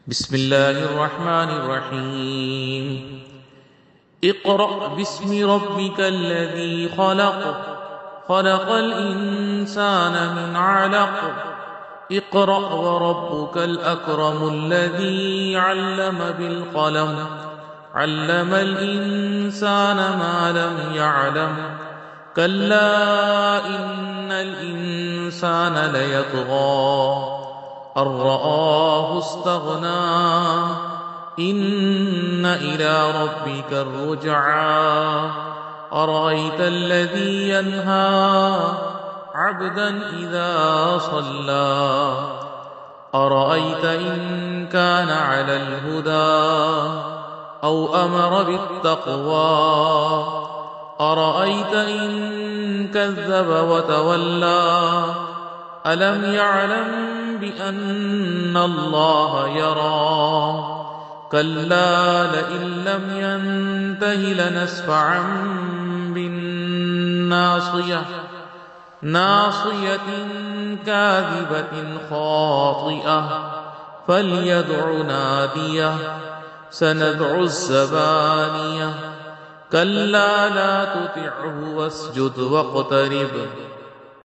بسم الله الرحمن الرحيم اقرأ باسم ربك الذي خلق خلق الإنسان من علق اقرأ وربك الأكرم الذي علم بالقلم علم الإنسان ما لم يعلم كلا إن الإنسان ليطغى أن رآه استغنى إن إلى ربك الرجعى أرأيت الذي ينهى عبدا إذا صلى أرأيت إن كان على الهدى أو أمر بالتقوى أرأيت إن كذب وتولى ألم يعلم بأن الله يرى كلا لئن لم ينته لنسفعا بالناصية ناصية كاذبة خاطئة فليدع ناديه سندع الزبانية كلا لا تطعه واسجد واقترب